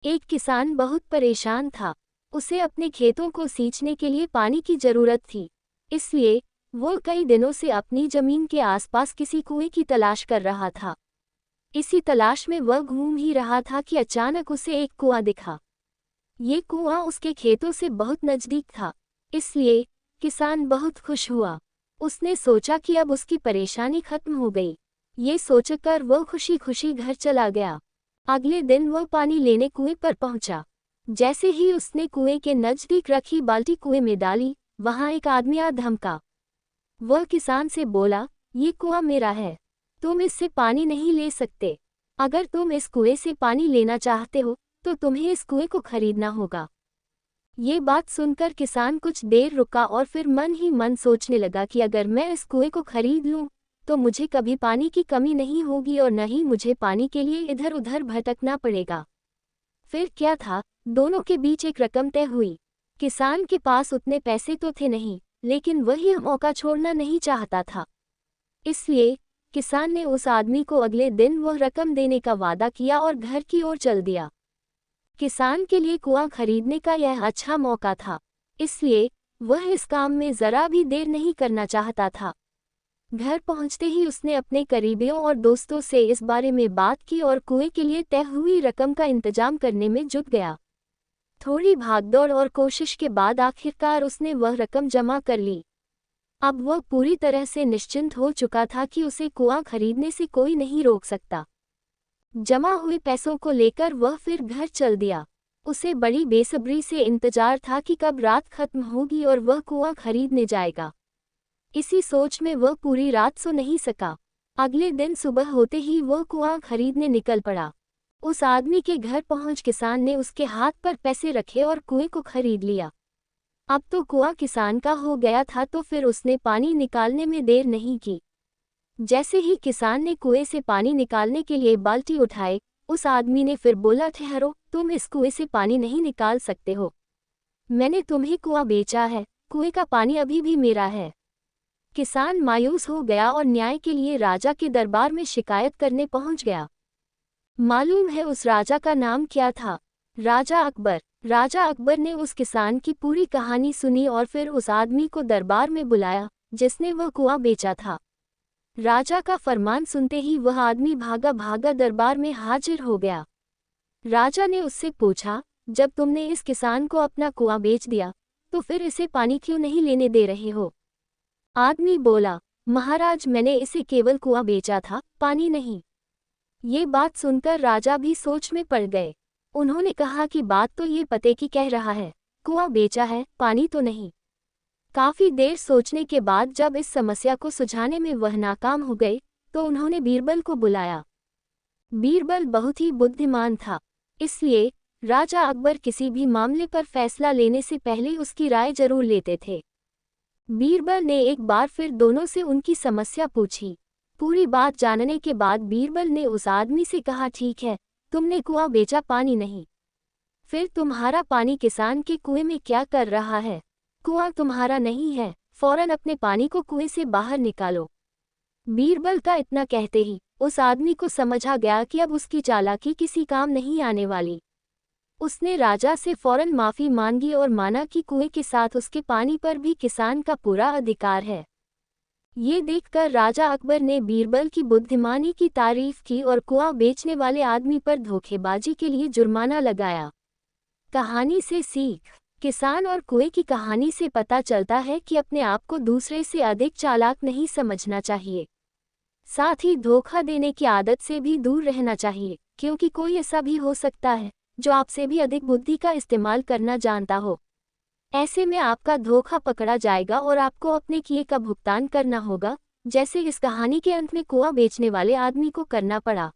एक किसान बहुत परेशान था। उसे अपने खेतों को सींचने के लिए पानी की जरूरत थी। इसलिए वो कई दिनों से अपनी जमीन के आसपास किसी कुएं की तलाश कर रहा था। इसी तलाश में वह घूम ही रहा था कि अचानक उसे एक कुआं दिखा। ये कुआं उसके खेतों से बहुत नजदीक था, इसलिए किसान बहुत खुश हुआ। उसने सोचा कि अब उसकी परेशानी खत्म हो गई। ये सोचकर वह खुशी खुशी घर चला गया। अगले दिन वह पानी लेने कुएं पर पहुंचा। जैसे ही उसने कुएं के नजदीक रखी बाल्टी कुएं में डाली, वहां एक आदमी आ धमका। वह किसान से बोला, ये कुआं मेरा है, तुम इससे पानी नहीं ले सकते। अगर तुम इस कुएं से पानी लेना चाहते हो तो तुम्हें इस कुएं को खरीदना होगा। ये बात सुनकर किसान कुछ देर रुका और फिर मन ही मन सोचने लगा कि अगर मैं इस कुएं को खरीद लूं तो मुझे कभी पानी की कमी नहीं होगी और न ही मुझे पानी के लिए इधर उधर भटकना पड़ेगा। फिर क्या था, दोनों के बीच एक रकम तय हुई। किसान के पास उतने पैसे तो थे नहीं, लेकिन वह यह मौका छोड़ना नहीं चाहता था। इसलिए किसान ने उस आदमी को अगले दिन वह रकम देने का वादा किया और घर की ओर चल दिया। किसान के लिए कुआं खरीदने का यह अच्छा मौका था, इसलिए वह इस काम में जरा भी देर नहीं करना चाहता था। घर पहुंचते ही उसने अपने करीबियों और दोस्तों से इस बारे में बात की और कुएं के लिए तय हुई रकम का इंतजाम करने में जुट गया। थोड़ी भागदौड़ और कोशिश के बाद आखिरकार उसने वह रकम जमा कर ली। अब वह पूरी तरह से निश्चिंत हो चुका था कि उसे कुआं खरीदने से कोई नहीं रोक सकता। जमा हुए पैसों को लेकर वह फिर घर चल दिया। उसे बड़ी बेसब्री से इंतजार था कि कब रात खत्म होगी और वह कुआं खरीदने जाएगा। इसी सोच में वह पूरी रात सो नहीं सका। अगले दिन सुबह होते ही वह कुआं खरीदने निकल पड़ा। उस आदमी के घर पहुंच किसान ने उसके हाथ पर पैसे रखे और कुएं को खरीद लिया। अब तो कुआं किसान का हो गया था, तो फिर उसने पानी निकालने में देर नहीं की। जैसे ही किसान ने कुएं से पानी निकालने के लिए बाल्टी उठाई, उस आदमी ने फिर बोला, ठहरो, तुम इस कुएं से पानी नहीं निकाल सकते हो। मैंने तुम्हें कुआं बेचा है, कुएं का पानी अभी भी मेरा है। किसान मायूस हो गया और न्याय के लिए राजा के दरबार में शिकायत करने पहुंच गया। मालूम है उस राजा का नाम क्या था? राजा अकबर। राजा अकबर ने उस किसान की पूरी कहानी सुनी और फिर उस आदमी को दरबार में बुलाया जिसने वह कुआं बेचा था। राजा का फरमान सुनते ही वह आदमी भागा भागा दरबार में हाजिर हो गया। राजा ने उससे पूछा, जब तुमने इस किसान को अपना कुआं बेच दिया तो फिर इसे पानी क्यों नहीं लेने दे रहे हो? आदमी बोला, महाराज, मैंने इसे केवल कुआं बेचा था, पानी नहीं। ये बात सुनकर राजा भी सोच में पड़ गए। उन्होंने कहा कि बात तो ये पते की कह रहा है, कुआं बेचा है, पानी तो नहीं। काफी देर सोचने के बाद जब इस समस्या को सुलझाने में वह नाकाम हो गए तो उन्होंने बीरबल को बुलाया। बीरबल बहुत ही बुद्धिमान था, इसलिए राजा अकबर किसी भी मामले पर फैसला लेने से पहले उसकी राय जरूर लेते थे। बीरबल ने एक बार फिर दोनों से उनकी समस्या पूछी। पूरी बात जानने के बाद बीरबल ने उस आदमी से कहा, ठीक है, तुमने कुआं बेचा, पानी नहीं। फिर तुम्हारा पानी किसान के कुएं में क्या कर रहा है? कुआं तुम्हारा नहीं है, फौरन अपने पानी को कुएं से बाहर निकालो। बीरबल का इतना कहते ही उस आदमी को समझ आ गया कि अब उसकी चालाकी किसी काम नहीं आने वाली। उसने राजा से फौरन माफी मांगी और माना कि कुएं के साथ उसके पानी पर भी किसान का पूरा अधिकार है। ये देखकर राजा अकबर ने बीरबल की बुद्धिमानी की तारीफ की और कुआं बेचने वाले आदमी पर धोखेबाजी के लिए जुर्माना लगाया। कहानी से सीख। किसान और कुएं की कहानी से पता चलता है कि अपने आप को दूसरे से अधिक चालाक नहीं समझना चाहिए। साथ ही धोखा देने की आदत से भी दूर रहना चाहिए, क्योंकि कोई ऐसा भी हो सकता है जो आपसे भी अधिक बुद्धि का इस्तेमाल करना जानता हो। ऐसे में आपका धोखा पकड़ा जाएगा और आपको अपने किए का भुगतान करना होगा, जैसे इस कहानी के अंत में कुआं बेचने वाले आदमी को करना पड़ा।